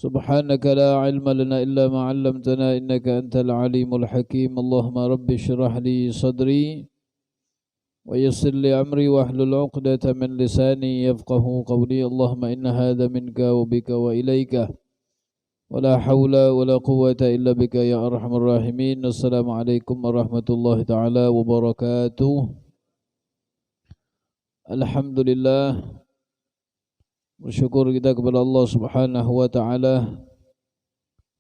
سبحانك لا علم لنا إلا ما علمتنا إنك أنت العليم الحكيم اللهم رب اشرح لي صدري ويسر لي أمري واحلل عقدة من لساني يفقه قولي اللهم إن هذا منك وبك وإليك ولا حول ولا قوة إلا بك يا أرحم الراحمين. السلام عليكم ورحمة الله تعالى وبركاته. Alhamdulillah, bersyukur kita kepada Allah Subhanahu wa taala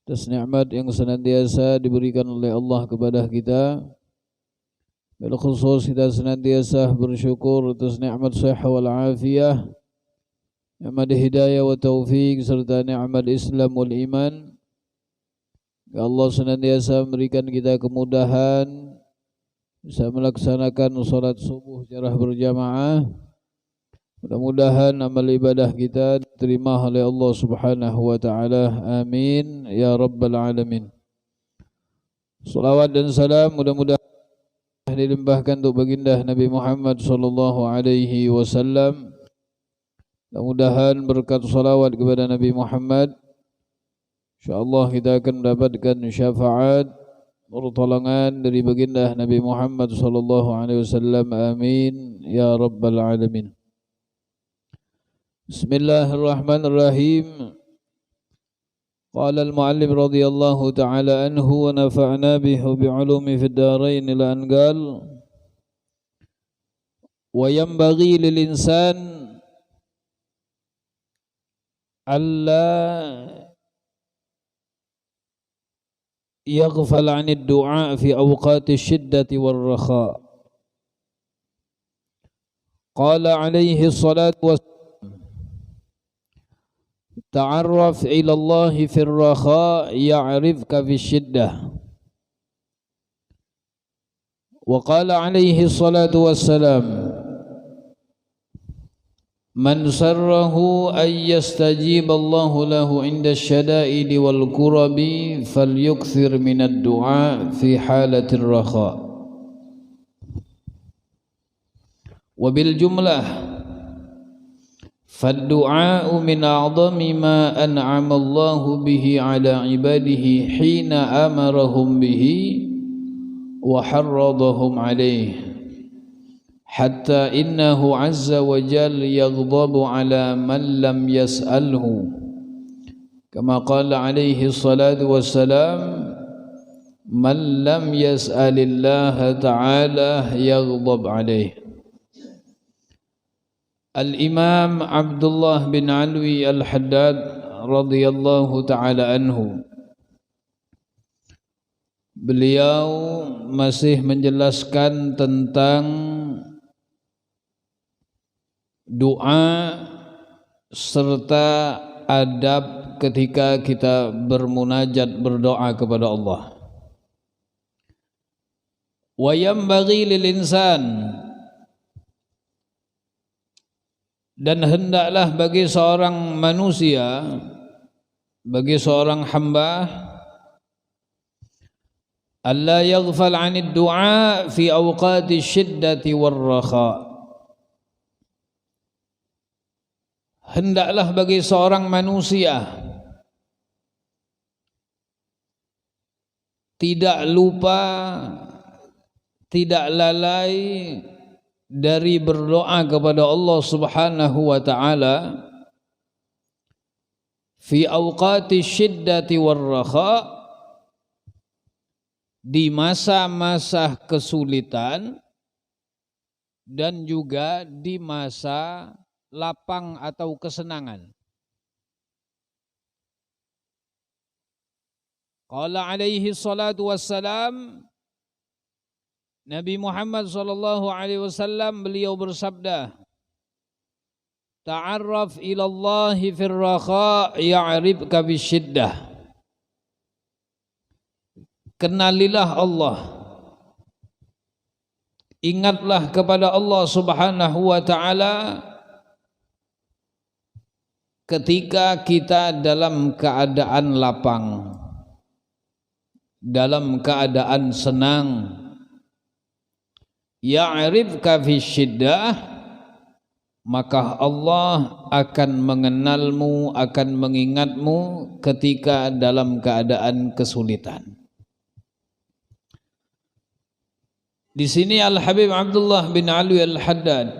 atas nikmat yang senantiasa diberikan oleh Allah kepada kita. Bil khusus kita senantiasa bersyukur atas nikmat sehat wal afiyah, nikmat hidayah wa taufik serta nikmat Islam wal iman. Ya Allah senantiasa memberikan kita kemudahan bisa melaksanakan salat subuh secara berjamaah. Mudah-mudahan amal ibadah kita diterima oleh Allah Subhanahu wa taala. Amin ya rabbal alamin. Salawat dan salam mudah-mudahan dilimpahkan untuk baginda Nabi Muhammad sallallahu alaihi wasallam. Mudah-mudahan berkat salawat kepada Nabi Muhammad, insyaallah kita akan mendapatkan syafaat pertolongan dari baginda Nabi Muhammad sallallahu alaihi wasallam. Amin ya rabbal alamin. Bismillahirrahmanirrahim. Qala al-muallim radhiyallahu ta'ala anhu wa nafa'na bihi bi'ulumi fid dharain ila an qala wa yanbaghi lil insan alla yaghfal 'anid du'a fi awqati syiddati war rakha. Qala alaihi salatu was ta'arraf ila Allah fi ar-rakha ya'rifka fi syiddah. Wa qala alaihi salatu wassalam man sarrahu ay yastajib Allah lahu inda ash-shada'id wal kurabi falyukthir min ad-du'a fi halati ar-rakha. Wa bil jumlah فالدعاء من أعظم ما أنعم الله به على عباده حين أمرهم به وحرضهم عليه حتى إنه عز وجل يغضب على من لم يسأله كما قال عليه الصلاة والسلام من لم يسأل الله تعالى يغضب عليه. Al-Imam Abdullah bin Alwi Al-Haddad radhiyallahu ta'ala anhu, beliau masih menjelaskan tentang doa serta adab ketika kita bermunajat berdoa kepada Allah. Wa yanbaghi lil insan, dan hendaklah bagi seorang manusia, bagi seorang hamba, alla yaghfal 'anid du'a fi awqati syiddati war rakha. Hendaklah bagi seorang manusia tidak lupa, tidak lalai dari berdoa kepada Allah Subhanahu wa taala fi awqati syiddati war rakha, di masa-masa kesulitan dan juga di masa lapang atau kesenangan. Qala alaihi salatu wassalam, Nabi Muhammad sallallahu alaihi wasallam beliau bersabda, ta'arraf ila Allah fir rakha ya'rifka fi syiddah. Kenalilah Allah, ingatlah kepada Allah Subhanahu wa taala ketika kita dalam keadaan lapang, dalam keadaan senang. Ya'rifka fi syiddah, maka Allah akan mengenalmu, akan mengingatmu ketika dalam keadaan kesulitan. Di sini Al-Habib Abdullah bin Alwi Al-Haddad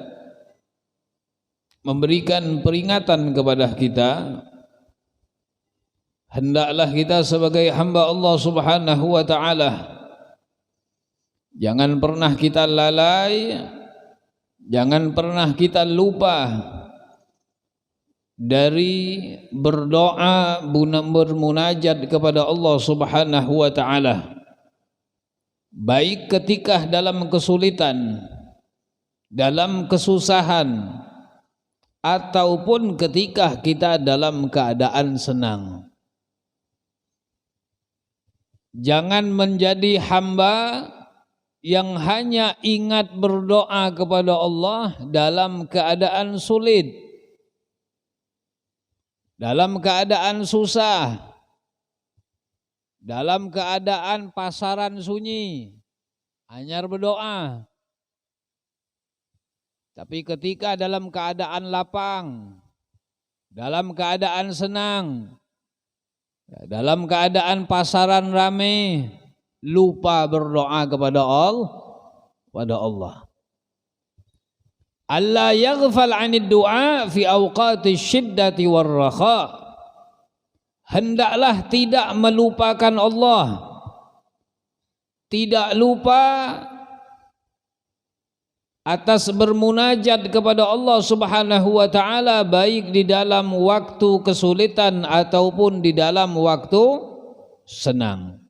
memberikan peringatan kepada kita, hendaklah kita sebagai hamba Allah Subhanahu wa taala jangan pernah kita lalai, jangan pernah kita lupa dari berdoa, bermunajat kepada Allah Subhanahu wa taala, baik ketika dalam kesulitan, dalam kesusahan, ataupun ketika kita dalam keadaan senang. Jangan menjadi hamba yang hanya ingat berdoa kepada Allah dalam keadaan sulit, dalam keadaan susah, dalam keadaan pasaran sunyi, hanya berdoa. Tapi ketika dalam keadaan lapang, dalam keadaan senang, dalam keadaan pasaran ramai, lupa berdoa kepada Allah. Allah yaghfal 'anid du'a fi awqati syiddati war rakha. Hendaklah tidak melupakan Allah, tidak lupa atas bermunajat kepada Allah Subhanahu wa taala, baik di dalam waktu kesulitan ataupun di dalam waktu senang.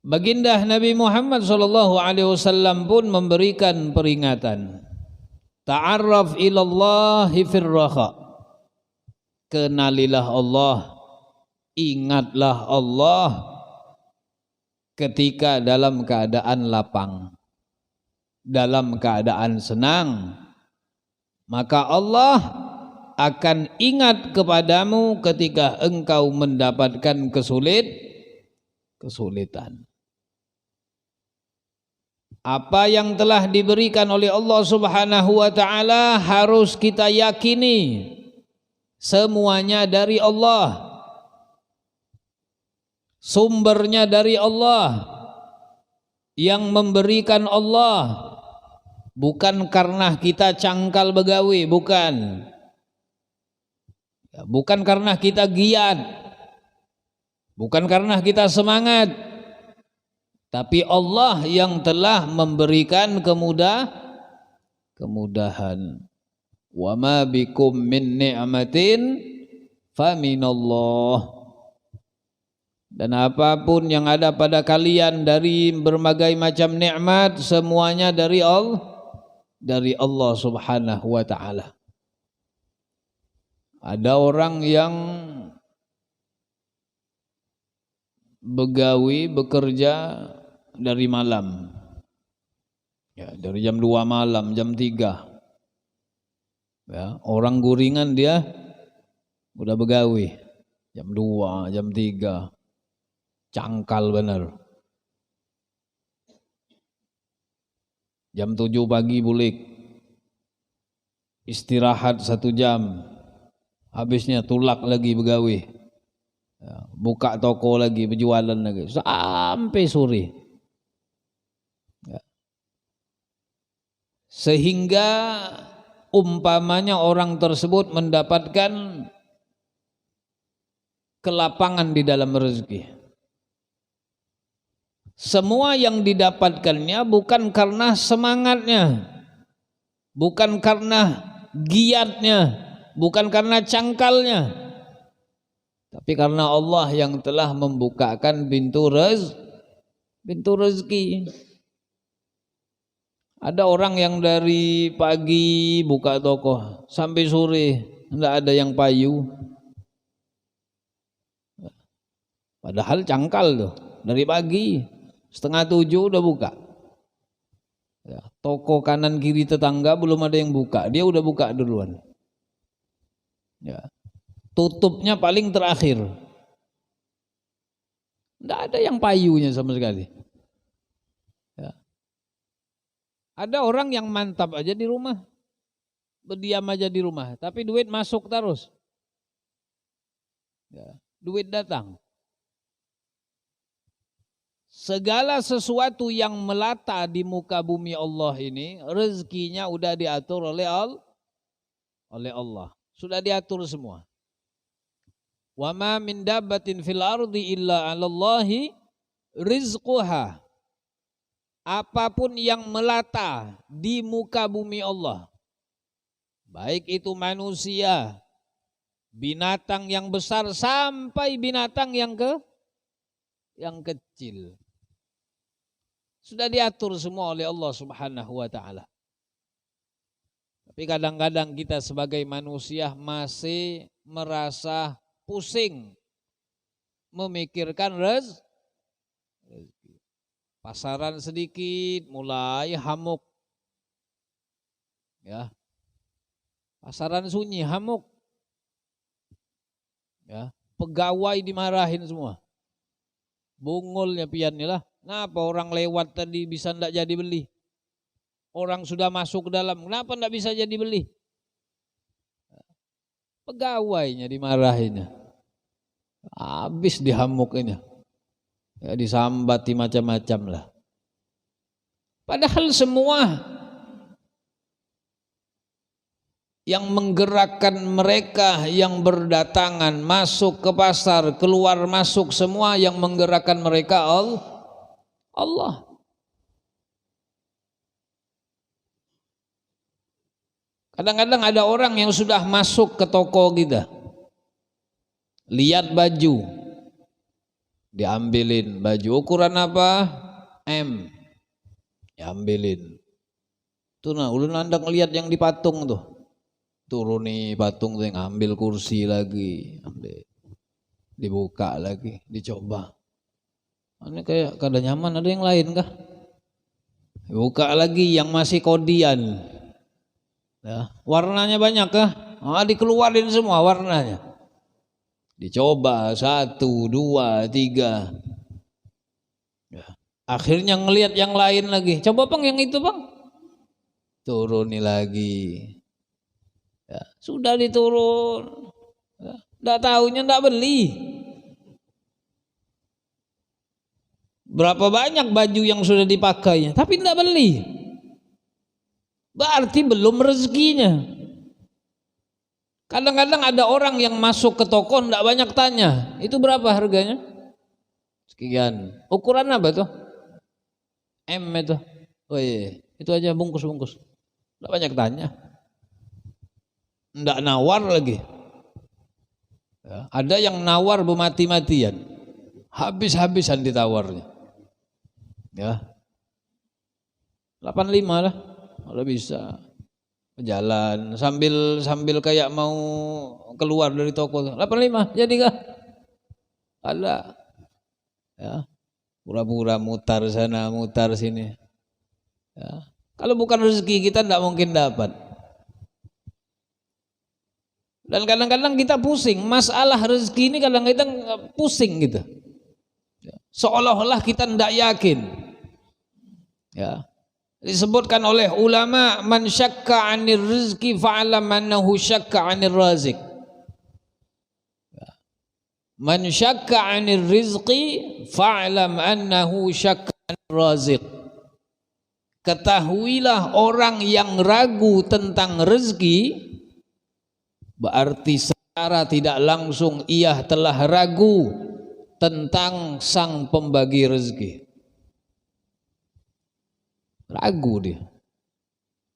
Baginda Nabi Muhammad sallallahu alaihi wasallam pun memberikan peringatan. Ta'arraf ilallahi fir raha. Kenalilah Allah, ingatlah Allah ketika dalam keadaan lapang, dalam keadaan senang, maka Allah akan ingat kepadamu ketika engkau mendapatkan kesulitan. Apa yang telah diberikan oleh Allah Subhanahu wa taala harus kita yakini semuanya dari Allah. Sumbernya dari Allah, yang memberikan Allah, bukan karena kita cangkal begawi, bukan karena kita giat, bukan karena kita semangat, tapi Allah yang telah memberikan kemudahan. Wa ma bikum min ni'matin faminallah. Dan apapun yang ada pada kalian dari berbagai macam nikmat, semuanya dari Allah Subhanahu wa taala. Ada orang yang bekerja dari malam, ya, dari jam 2 malam, jam 3. Ya, orang guringan dia udah begawi jam 2, jam 3. Cangkal benar. Jam 7 pagi bulik, istirahat 1 jam, habisnya tulak lagi begawi, ya, buka toko lagi, berjualan lagi sampai sore, ya. Sehingga umpamanya orang tersebut mendapatkan kelapangan di dalam rezeki. Semua yang didapatkannya bukan karena semangatnya, bukan karena giatnya, bukan karena cangkalnya, tapi karena Allah yang telah membukakan pintu rezeki. Ada orang yang dari pagi buka toko sampai sore tidak ada yang payu, padahal cangkal tuh, dari pagi 6:30 udah buka, ya, toko kanan kiri tetangga belum ada yang buka, dia udah buka duluan, ya, tutupnya paling terakhir, tidak ada yang payunya sama sekali, ya. Ada orang yang mantap aja di rumah, berdiam aja di rumah, tapi duit masuk terus. Ya, duit datang. Segala sesuatu yang melata di muka bumi Allah ini, rezekinya udah diatur oleh Allah. Sudah diatur semua. Wa ma min dabbatin fil ardi illa 'alallahi rizquha. Apapun yang melata di muka bumi Allah, baik itu manusia, binatang yang besar sampai binatang yang kecil, sudah diatur semua oleh Allah Subhanahu wa taala. Tapi kadang-kadang kita sebagai manusia masih merasa pusing memikirkan rezeki. Pasaran sedikit mulai hamuk. Ya. Pasaran sunyi hamuk. Ya, pegawai dimarahin semua. Bungulnya piannya lah. Kenapa orang lewat tadi bisa enggak jadi beli? Orang sudah masuk ke dalam, kenapa enggak bisa jadi beli? Pegawainya dimarahinnya. Habis dihamuknya. Ya, disambati macam-macam lah. Padahal semua yang menggerakkan mereka yang berdatangan masuk ke pasar, keluar masuk, semua yang menggerakkan mereka Allah. Kadang-kadang ada orang yang sudah masuk ke toko kita, lihat baju, diambilin baju ukuran apa? M, diambilin. Tuh nah, udah nanda ngelihat yang di patung tuh, turun nih patung tuh, yang ambil kursi lagi, ambil, dibuka lagi, dicoba. Ini kayak kada nyaman, ada yang lain kah? Buka lagi yang masih kodian, ya, warnanya banyak kah? Dikeluarin semua warnanya. Dicoba 1, 2, 3. Ya. Akhirnya ngelihat yang lain lagi. Coba bang yang itu bang. Turuni lagi. Ya. Sudah diturun. Ya. Nggak tahunya nggak beli. Berapa banyak baju yang sudah dipakainya, tapi nggak beli. Berarti belum rezekinya. Kadang-kadang ada orang yang masuk ke toko enggak banyak tanya, itu berapa harganya? Sekian. Ukuran apa tuh? M itu. Oh iya, itu aja bungkus-bungkus. Enggak banyak tanya. Enggak nawar lagi. Ya, ada yang nawar bermati-matian. Habis-habisan ditawarnya. Ya. 85 lah. Kalau bisa. Jalan sambil kayak mau keluar dari toko. 85 jadi kah? Ada. Ya. Pura-pura mutar sana, mutar sini. Ya. Kalau bukan rezeki kita tidak mungkin dapat. Dan kadang-kadang kita pusing, masalah rezeki ini kadang-kadang pusing gitu. Ya. Seolah-olah kita tidak yakin. Ya. Disebutkan oleh ulama, man syakka 'anir rizqi fa'alam annahu syakka 'anir razik. Man syakka 'anir rizqi fa'alam annahu syakka 'anir razik. Ketahuilah orang yang ragu tentang rezeki, berarti secara tidak langsung ia telah ragu tentang sang pembagi rezeki. Ragu dia.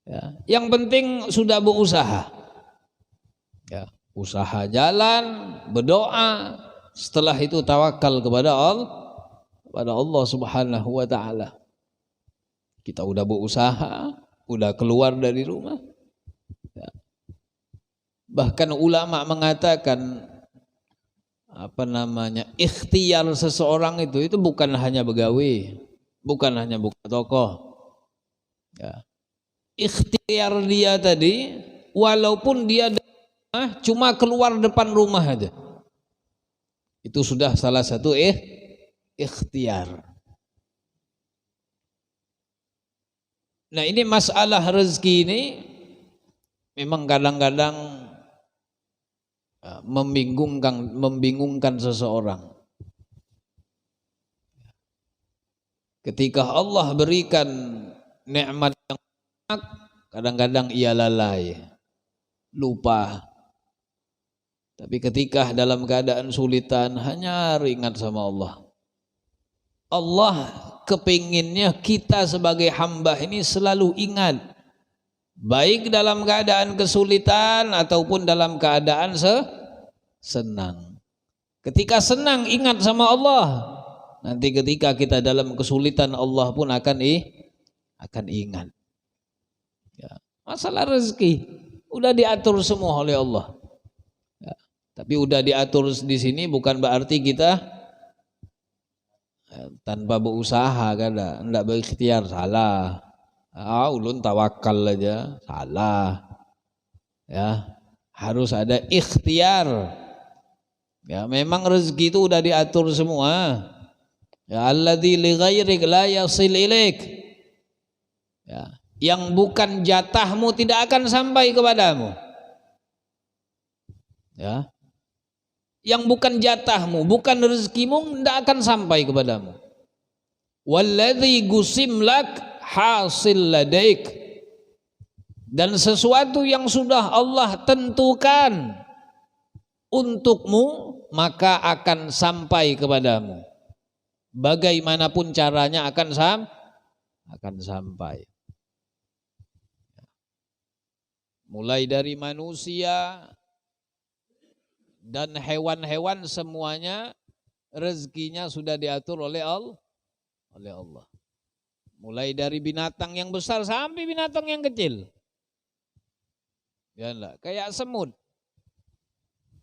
Ya. Yang penting sudah berusaha. Ya. Usaha jalan, berdoa, setelah itu tawakal kepada Allah Subhanahu wa taala. Kita udah berusaha, udah keluar dari rumah. Ya. Bahkan ulama mengatakan ikhtiar seseorang itu bukan hanya begawe, bukan hanya buka toko. Ya. Ikhtiar dia tadi, walaupun dia cuma keluar depan rumah aja, itu sudah salah satu ikhtiar. Nah, ini masalah rezeki ini memang kadang-kadang membingungkan seseorang. Ketika Allah berikan nikmat yang banyak, kadang-kadang ia lalai, lupa. Tapi ketika dalam keadaan sulitan, hanya ingat sama Allah. Allah kepinginnya kita sebagai hamba ini selalu ingat, baik dalam keadaan kesulitan ataupun dalam keadaan senang. Ketika senang ingat sama Allah, nanti ketika kita dalam kesulitan Allah pun akan ingat. Ya. Masalah rezeki udah diatur semua oleh Allah. Ya. Tapi udah diatur di sini bukan berarti kita tanpa berusaha, kada, enggak berikhtiar, salah. Ulun tawakal aja, salah. Ya, harus ada ikhtiar. Ya, memang rezeki itu udah diatur semua. Ya, alladzi li ghairik la yasil ilaik. Ya, yang bukan jatahmu tidak akan sampai kepadamu. Ya. Yang bukan jatahmu, bukan rezekimu, tidak akan sampai kepadamu. Walladzi gusim lak hasil ladaik. Dan sesuatu yang sudah Allah tentukan untukmu, maka akan sampai kepadamu. Bagaimanapun caranya akan sampai. Mulai dari manusia dan hewan-hewan semuanya rezekinya sudah diatur oleh Allah. Mulai dari binatang yang besar sampai binatang yang kecil. Ya enggak, kayak semut.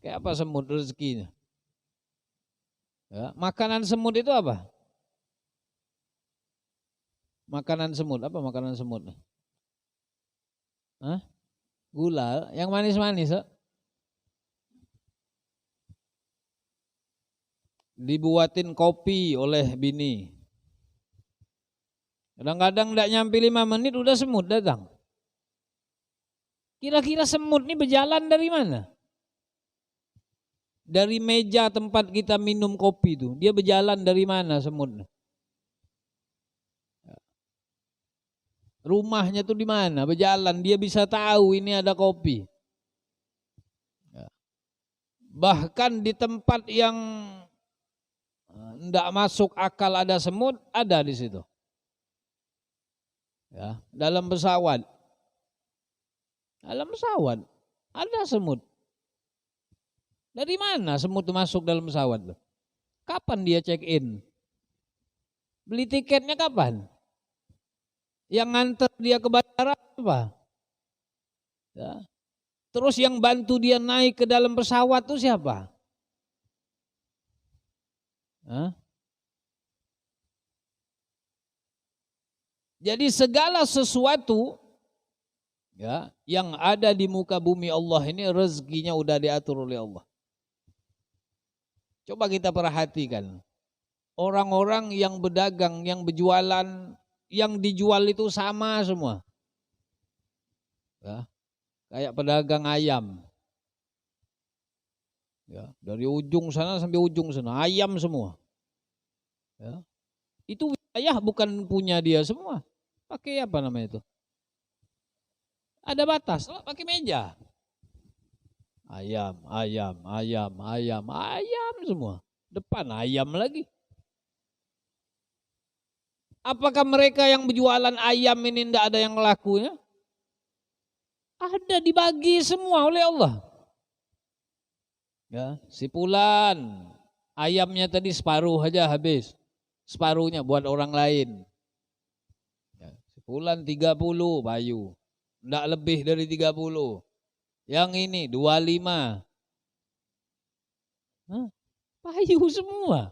Kayak apa semut rezekinya? Ya, makanan semut itu apa? Makanan semut, apa makanan semut? Hah? Gula, yang manis-manis. Dibuatin kopi oleh bini. Kadang-kadang tidak nyampe 5 menit udah semut datang. Kira-kira semut ini berjalan dari mana? Dari meja tempat kita minum kopi itu, dia berjalan dari mana semut? Rumahnya tuh di mana? Berjalan, dia bisa tahu ini ada kopi. Bahkan di tempat yang tidak masuk akal ada semut, ada di situ. Ya, dalam pesawat. Dalam pesawat ada semut. Dari mana semut itu masuk dalam pesawat? Kapan dia check in? Beli tiketnya kapan? Yang nganter dia ke bandara apa? Ya. Terus yang bantu dia naik ke dalam pesawat itu siapa? Hah? Jadi segala sesuatu ya yang ada di muka bumi Allah ini rezekinya udah diatur oleh Allah. Coba kita perhatikan. Orang-orang yang berdagang, yang berjualan, yang dijual itu sama semua. Ya, kayak pedagang ayam. Ya, dari ujung sana sampai ujung sana, ayam semua. Ya. Itu wilayah bukan punya dia semua. Pakai apa namanya itu? Ada batas, pakai meja. Ayam semua. Depan ayam lagi. Apakah mereka yang berjualan ayam ini tidak ada yang ngelakunya? Ada, dibagi semua oleh Allah. Ya, si Fulan, ayamnya tadi separuh aja habis. Separuhnya buat orang lain. Ya, si Fulan 30 bayu. Tidak lebih dari 30. Yang ini 25. Payu semua.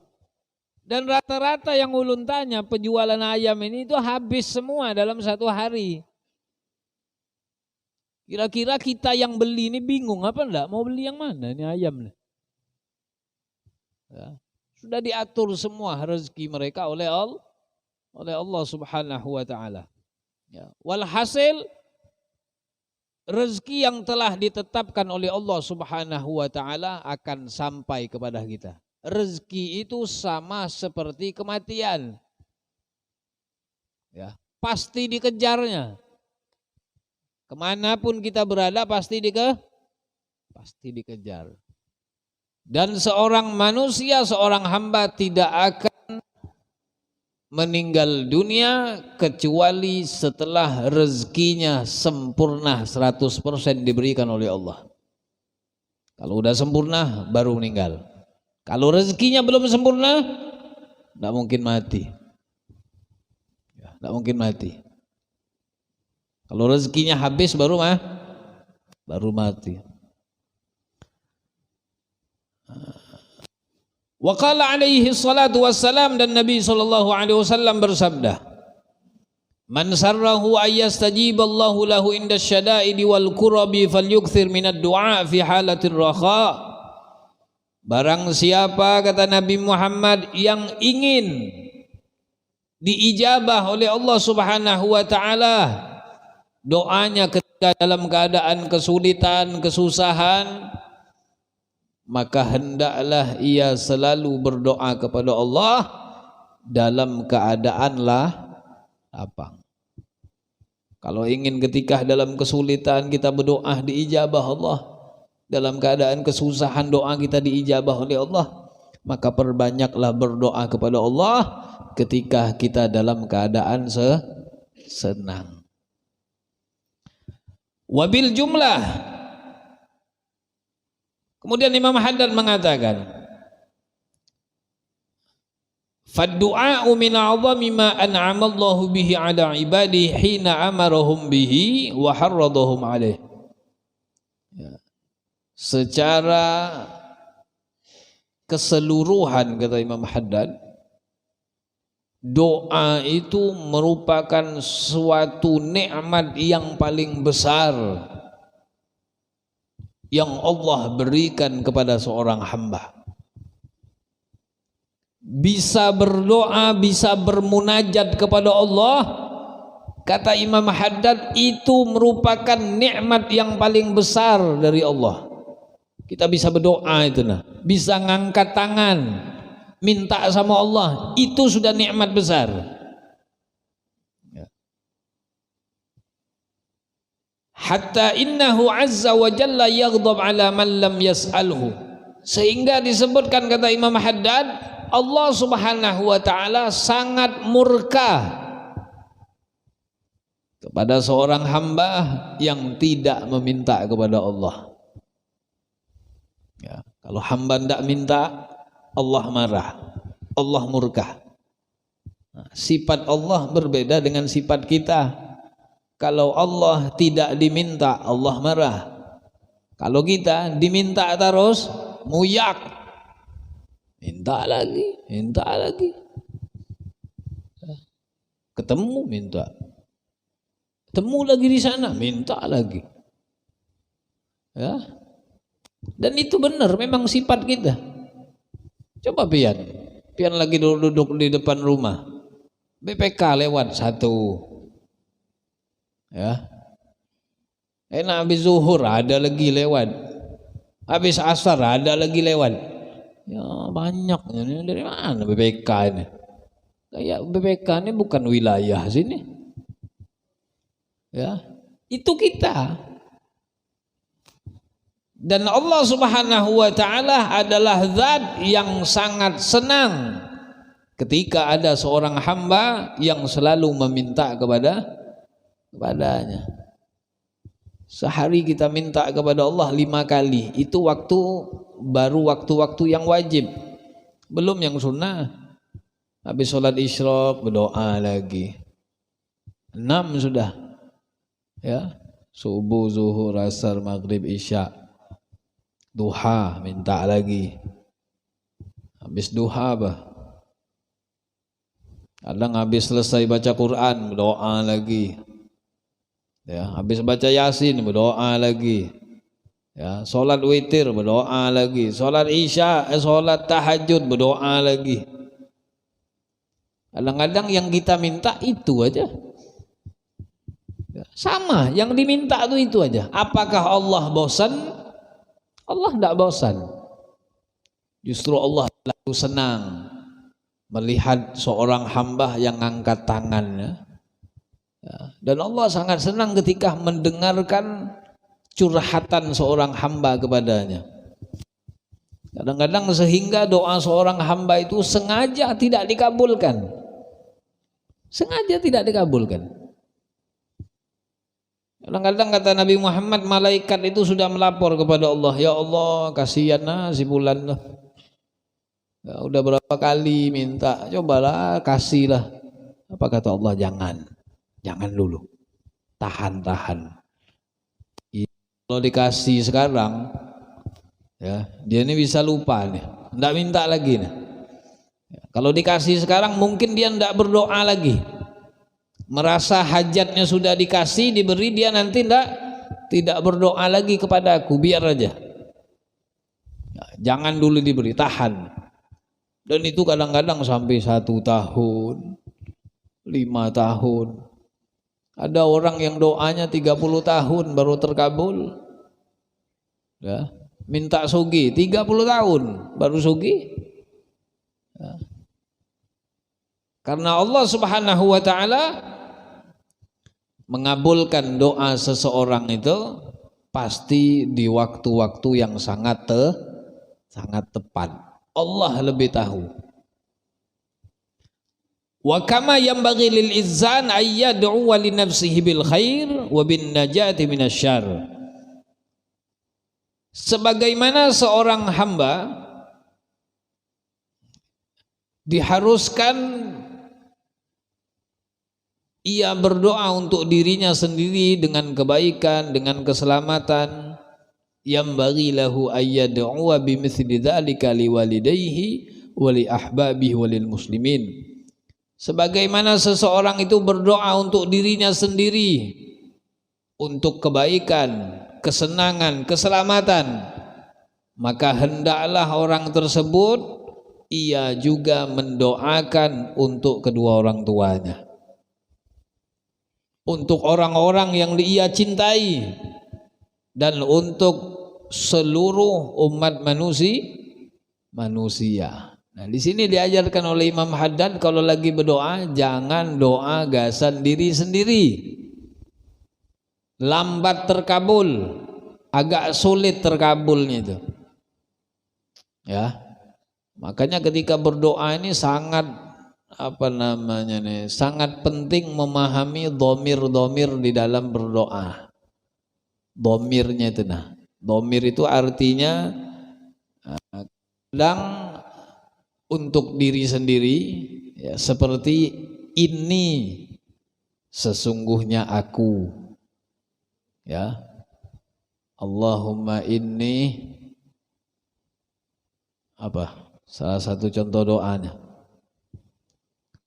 Dan rata-rata yang ulun tanya penjualan ayam ini itu habis semua dalam satu hari. Kira-kira kita yang beli ini bingung apa enggak? Mau beli yang mana ini ayam? Ya. Sudah diatur semua rezeki mereka oleh Allah Subhanahu wa ta'ala. Ya. Walhasil rezeki yang telah ditetapkan oleh Allah Subhanahu wa taala akan sampai kepada kita. Rezeki itu sama seperti kematian. Ya, pasti dikejarnya. Kemanapun kita berada pasti dikejar. Dan seorang manusia, seorang hamba tidak akan meninggal dunia kecuali setelah rezekinya sempurna 100% diberikan oleh Allah. Kalau udah sempurna baru meninggal. Kalau rezekinya belum sempurna, tidak mungkin mati. Tidak mungkin mati. Kalau rezekinya habis baru mati. Wa qala alaihi salatu wassalam, dan Nabi sallallahu alaihi wasallam bersabda, man sarrahu ayyastajiballahu lahu inda syada'idi wal kurabi falyukthir minad du'a fi halatir rakha. Barang siapa, kata Nabi Muhammad, yang ingin diijabah oleh Allah Subhanahu wa taala doanya ketika dalam keadaan kesulitan, kesusahan, maka hendaklah ia selalu berdoa kepada Allah dalam keadaan lapang. Kalau ingin ketika dalam kesulitan kita berdoa diijabah Allah, dalam keadaan kesusahan doa kita diijabah oleh Allah, maka perbanyaklah berdoa kepada Allah ketika kita dalam keadaan senang. Wabil jumlah, kemudian Imam Haddad mengatakan, fad-du'a'u min a'zami ma an'ama Allahu bihi 'ala 'ibadihi hina amarahum bihi wa harradahum 'alaihi. Ya. Secara keseluruhan, kata Imam Haddad, doa itu merupakan suatu nikmat yang paling besar yang Allah berikan kepada seorang hamba. Bisa berdoa, bisa bermunajat kepada Allah, kata Imam Haddad, itu merupakan nikmat yang paling besar dari Allah. Kita bisa berdoa itu, bisa ngangkat tangan minta sama Allah, itu sudah nikmat besar. Hatta innahu azza wa jalla yaghdab ala man lam yas'alhu, sehingga disebutkan, kata Imam Haddad, Allah Subhanahu wa taala sangat murka kepada seorang hamba yang tidak meminta kepada Allah. Ya, kalau hamba tidak minta, Allah marah, Allah murka. Nah, sifat Allah berbeda dengan sifat kita. Kalau Allah tidak diminta, Allah marah. Kalau kita diminta terus, muyak, minta lagi, ketemu minta, ketemu lagi di sana, minta lagi. Ya, dan itu benar, memang sifat kita. Coba pian lagi duduk di depan rumah, BPK lewat satu, ya, enak habis zuhur ada lagi lewat, habis asar ada lagi lewat, ya banyak. Ini dari mana BPK ini? Kayak BPK ini bukan wilayah sini, ya, itu kita. Dan Allah Subhanahu wa taala adalah zat yang sangat senang ketika ada seorang hamba yang selalu meminta kepadanya. Sehari kita minta kepada Allah 5 kali, itu baru waktu-waktu yang wajib, belum yang sunnah. Habis sholat isyraq berdoa lagi, 6 sudah, ya, subuh, zuhur, asar, maghrib, isya, duha minta lagi. Habis duha kadang habis selesai baca Quran berdoa lagi, ya, habis baca Yasin berdoa lagi, ya, sholat witir berdoa lagi, sholat isya, sholat tahajud berdoa lagi. Kadang-kadang yang kita minta itu aja, Sama, yang diminta itu aja. Apakah Allah bosan? Allah tidak bosan. Justru Allah selalu senang melihat seorang hamba yang angkat tangannya. Dan Allah sangat senang ketika mendengarkan curhatan seorang hamba kepadanya. Kadang-kadang sehingga doa seorang hamba itu sengaja tidak dikabulkan. Sengaja tidak dikabulkan. Kadang-kadang kata Nabi Muhammad, malaikat itu sudah melapor kepada Allah, ya Allah kasihan si bulan lah. Ya, udah berapa kali minta, cobalah kasihlah. Apa kata Allah? Jangan dulu, tahan. Kalau dikasih sekarang, ya dia ini bisa lupa nih, nggak minta lagi nih. Kalau dikasih sekarang mungkin dia nggak berdoa lagi. Merasa hajatnya sudah dikasih, diberi, dia nanti tidak berdoa lagi kepada aku, biar aja. Jangan dulu diberi, tahan. Dan itu kadang-kadang sampai 1 tahun, 5 tahun. Ada orang yang doanya 30 tahun baru terkabul. Ya, minta sugi 30 tahun baru sugi. Ya. Karena Allah Subhanahu wa taala mengabulkan doa seseorang itu pasti di waktu-waktu yang sangat tepat. Allah lebih tahu. Wa kama yanbaghi lil insan ay yad'u li nafsihi bil khair wa bin najati minasyarr. Sebagaimana seorang hamba diharuskan ia berdoa untuk dirinya sendiri dengan kebaikan, dengan keselamatan. Yanbaghi lahu ayyad'u bimithli dzalika liwalidayhi wa li ahbabihi wa lil muslimin. Sebagaimana seseorang itu berdoa untuk dirinya sendiri untuk kebaikan, kesenangan, keselamatan, maka hendaklah orang tersebut ia juga mendoakan untuk kedua orang tuanya, untuk orang-orang yang ia cintai, dan untuk seluruh umat manusia. Nah, di sini diajarkan oleh Imam Haddad kalau lagi berdoa jangan doa gasan diri sendiri. Lambat terkabul, agak sulit terkabulnya itu. Ya. Makanya ketika berdoa ini sangat sangat penting memahami dhamir-dhamir di dalam berdoa. Dhamirnya itu dhamir itu artinya kadang untuk diri sendiri, ya, seperti ini sesungguhnya aku, ya, Allahumma inni salah satu contoh doanya,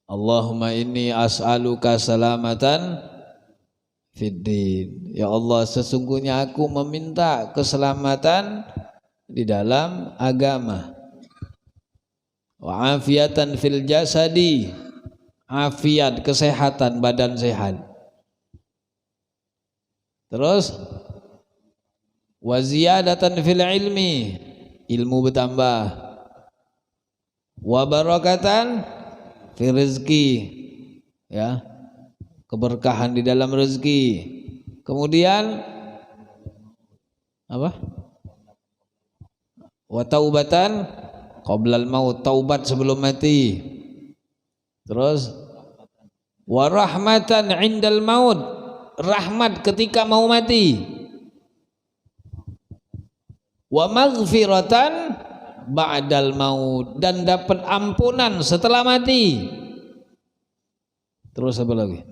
Allahumma inni as'aluka salamatan fiddin, ya Allah sesungguhnya aku meminta keselamatan di dalam agama. Wa afiatan fil jasadi, afiat kesehatan, badan sehat. Terus wa ziyadatan fil ilmi, ilmu bertambah. Wa barakatan fil rizki, ya, keberkahan di dalam rezeki. Kemudian apa? Wa taubatan qoblal maut, taubat sebelum mati. Terus wa rahmatan indal maut, rahmat ketika mau mati. Wa maghfiratan ba'dal maut, dan dapat ampunan setelah mati. Terus apa lagi?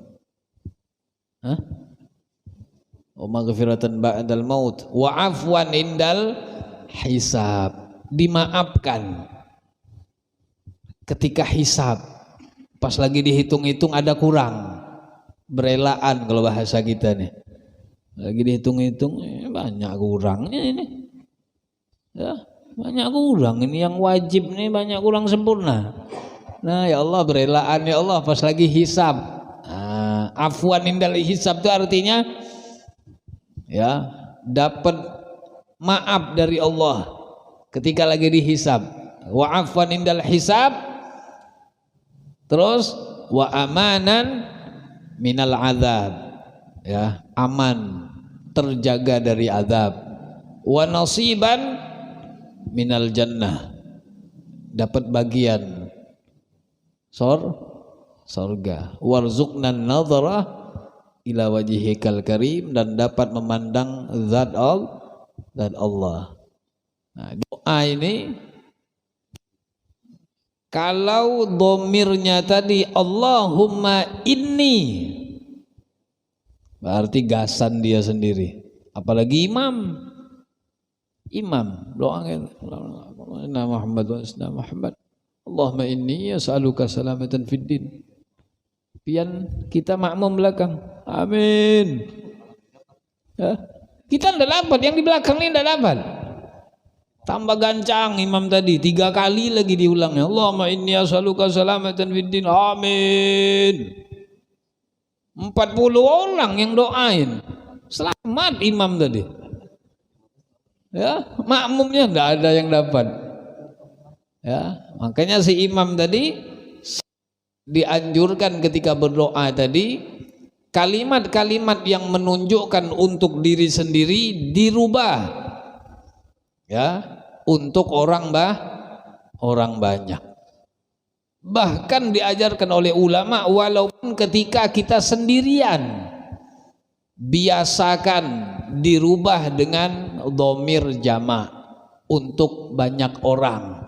Wa maghfiratan ba'dal maut wa afwan indal hisab, dimaafkan ketika hisab, pas lagi dihitung-hitung ada kurang, berelaan kalau bahasa kita nih, lagi dihitung-hitung banyak kurangnya ini, ya, banyak kurang ini, yang wajib nih banyak kurang sempurna. Nah ya Allah berelaan, ya Allah pas lagi hisab, nah, Afwan indal hisab itu artinya ya dapat maaf dari Allah ketika lagi dihisab. Wa afwan indal hisab, terus wa amanan minal azab, ya aman, terjaga dari azab. Wa nasiban minal jannah, dapat bagian surga. Warzuqnan nadhara ila wajhikal karim, dan dapat memandang zat Allah. Nah, doa ini kalau domirnya tadi Allahumma inni, berarti gasan dia sendiri. Apalagi imam doa Muhammad wa asna Muhammad Allahumma inni as'aluka salamatan fid din. Pian kita makmum belakang, amin ya. Kita tidak dapat, yang di belakang ini tidak dapat. Tambah gancang imam tadi, 3 kali lagi diulangnya, Allahumma inni as'aluka salamatan fid din, amin. 40 orang yang doain selamat imam tadi, ya makmumnya tidak ada yang dapat, ya. Makanya si imam tadi dianjurkan ketika berdoa tadi, kalimat-kalimat yang menunjukkan untuk diri sendiri dirubah, ya, untuk orang banyak. Bahkan diajarkan oleh ulama, walaupun ketika kita sendirian, biasakan dirubah dengan dhamir jamak untuk banyak orang.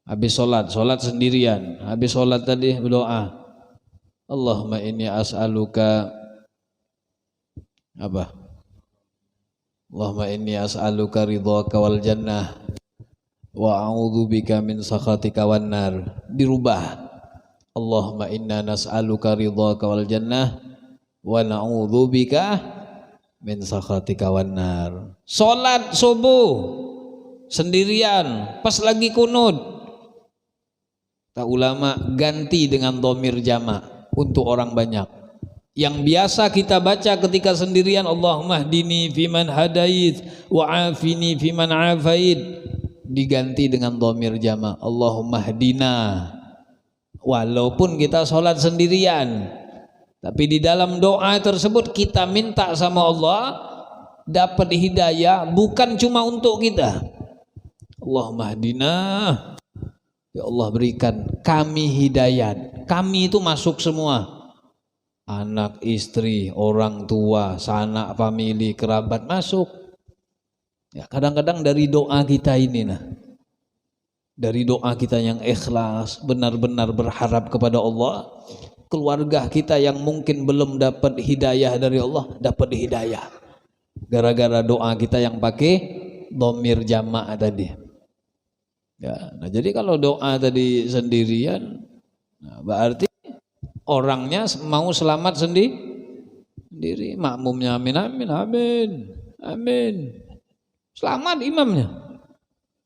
Habis sholat sendirian, habis sholat tadi berdoa, Allahumma inni as'aluka apa? Allahumma inni as'aluka ridhaka wal jannah wa a'udzubika min sakhatika wan nar. Dirubah, Allahumma inna nas'aluka ridhaka wal jannah wa na'udzubika min sakhatika wan nar. Salat subuh sendirian pas lagi kunut, tak ulama ganti dengan dhamir jamak untuk orang banyak. Yang biasa kita baca ketika sendirian, Allahumma hdini fiman hadait wa afini fiman afait, diganti dengan dhamir jamak, Allahumma hdina. Walaupun kita sholat sendirian, tapi di dalam doa tersebut kita minta sama Allah dapat hidayah, bukan cuma untuk kita. Allahumma hdina, ya Allah berikan kami hidayat. Kami itu masuk semua, anak, istri, orang tua, sanak, famili, kerabat masuk. Ya, kadang-kadang dari doa kita ini, dari doa kita yang ikhlas, benar-benar berharap kepada Allah, keluarga kita yang mungkin belum dapat hidayah dari Allah dapat hidayah gara-gara doa kita yang pakai dhamir jamak tadi. Ya, nah jadi kalau doa tadi sendirian, nah berarti orangnya mau selamat sendiri, makmumnya amin amin amin amin, selamat imamnya,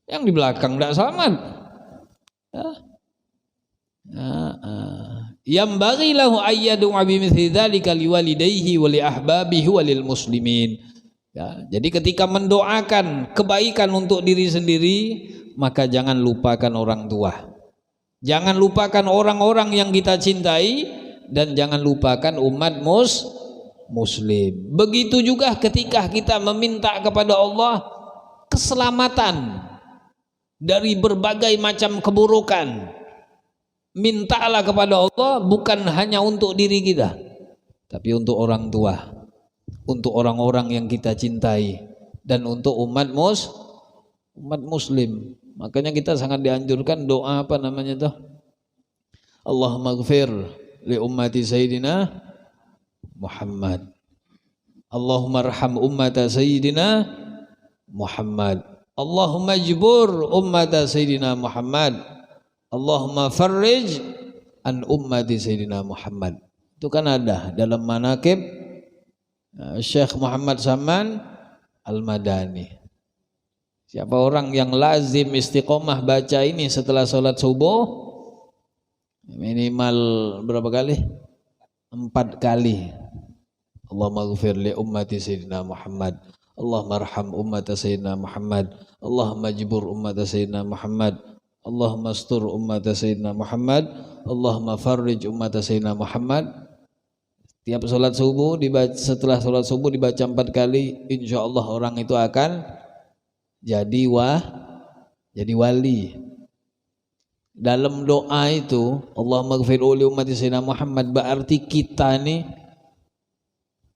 yang di belakang tidak selamat. Ya. Yang bagi lahu ayyadu bimithli dzalika liwalidayhi wa li ahbabihi wa lil muslimin. Ya, jadi ketika mendoakan kebaikan untuk diri sendiri, maka jangan lupakan orang tua, jangan lupakan orang-orang yang kita cintai, dan jangan lupakan umat muslim. Begitu juga ketika kita meminta kepada Allah keselamatan dari berbagai macam keburukan, mintalah kepada Allah bukan hanya untuk diri kita, tapi untuk orang tua, untuk orang-orang yang kita cintai, dan untuk umat muslim. Makanya kita sangat dianjurkan doa apa namanya tuh? Allahumma ighfir li ummati sayyidina Muhammad. Allahumma arham ummata sayyidina Muhammad. Allahumma jbur ummata sayyidina Muhammad. Allahumma farrij an ummati sayyidina Muhammad. Itu kan ada dalam manaqib Syekh Muhammad Saman Al-Madani. Siapa orang yang lazim istiqomah baca ini setelah sholat subuh minimal berapa kali? 4 kali. Allahumma ighfir li ummati sayyidina Muhammad, Allahumma arham ummata sayyidina Muhammad, Allahumma jibur ummata sayyidina Muhammad, Allahumma astur ummata sayyidina Muhammad, Allahumma farrij ummata sayyidina Muhammad. Tiap sholat subuh setelah sholat subuh dibaca 4 kali, insya Allah orang itu akan jadi wali. Dalam doa itu Allahumma ighfir li ummati sayyidina Muhammad, berarti kita ini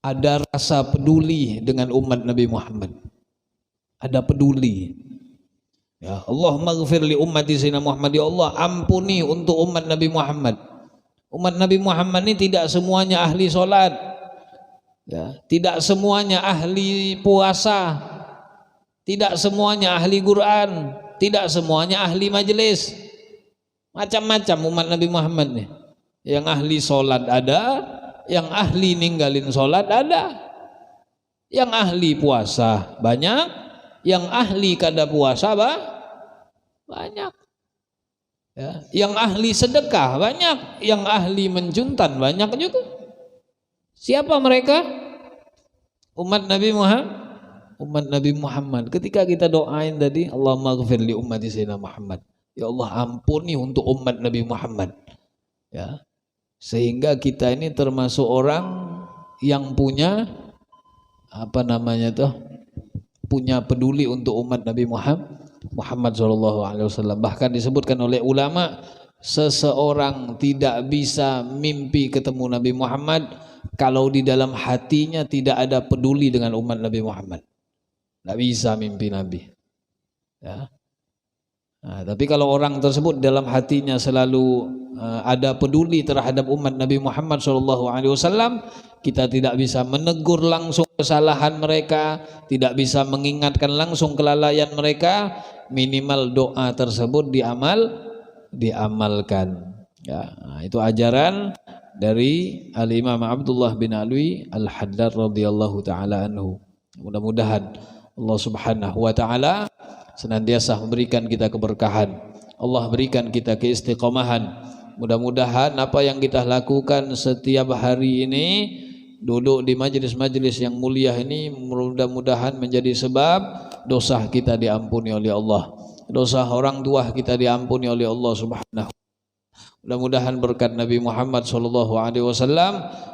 ada rasa peduli dengan umat Nabi Muhammad. Ada peduli. Ya, Allahumma ighfir li ummati sayyidina Muhammad, ya Allah ampuni untuk umat Nabi Muhammad. Umat Nabi Muhammad ini tidak semuanya ahli sholat, ya, tidak semuanya ahli puasa, tidak semuanya ahli Quran, tidak semuanya ahli majelis. Macam-macam umat Nabi Muhammad nih. Yang ahli sholat ada, yang ahli ninggalin sholat ada, yang ahli puasa banyak, yang ahli kada puasa banyak, ya. Yang ahli sedekah banyak, yang ahli menjuntan banyak juga. Siapa mereka? Umat Nabi Muhammad. Umat Nabi Muhammad. Ketika kita doain tadi, Allahumma ighfir li ummati sayyidina Muhammad, ya Allah ampuni untuk umat Nabi Muhammad, ya. Sehingga kita ini termasuk orang yang punya punya peduli untuk umat Nabi Muhammad SAW. Bahkan disebutkan oleh ulama, seseorang tidak bisa mimpi ketemu Nabi Muhammad kalau di dalam hatinya tidak ada peduli dengan umat Nabi Muhammad. Tidak bisa mimpi Nabi, ya. Nah, tapi kalau orang tersebut dalam hatinya selalu ada peduli terhadap umat Nabi Muhammad SAW, kita tidak bisa menegur langsung kesalahan mereka, tidak bisa mengingatkan langsung kelalaian mereka, minimal doa tersebut diamalkan. Ya, nah, itu ajaran dari Al-Imam Abdullah bin Alwi Al-Haddad radhiyallahu taala anhu. Mudah-mudahan Allah Subhanahu wa taala senantiasa memberikan kita keberkahan. Allah berikan kita keistiqomahan. Mudah-mudahan apa yang kita lakukan setiap hari ini, duduk di majelis-majelis yang mulia ini, mudah-mudahan menjadi sebab dosa kita diampuni oleh Allah, dosa orang tua kita diampuni oleh Allah Subhanahu. Mudah-mudahan berkat Nabi Muhammad SAW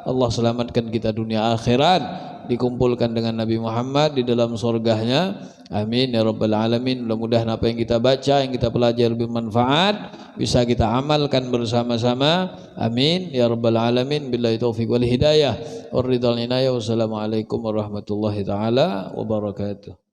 Allah selamatkan kita dunia akhirat, dikumpulkan dengan Nabi Muhammad di dalam surganya. Amin ya rabbal alamin. Mudah-mudahan apa yang kita baca, yang kita pelajari bermanfaat, bisa kita amalkan bersama-sama. Amin ya rabbal alamin. Billahi taufiq wal hidayah. Wassalamualaikum warahmatullahi taala wabarakatuh.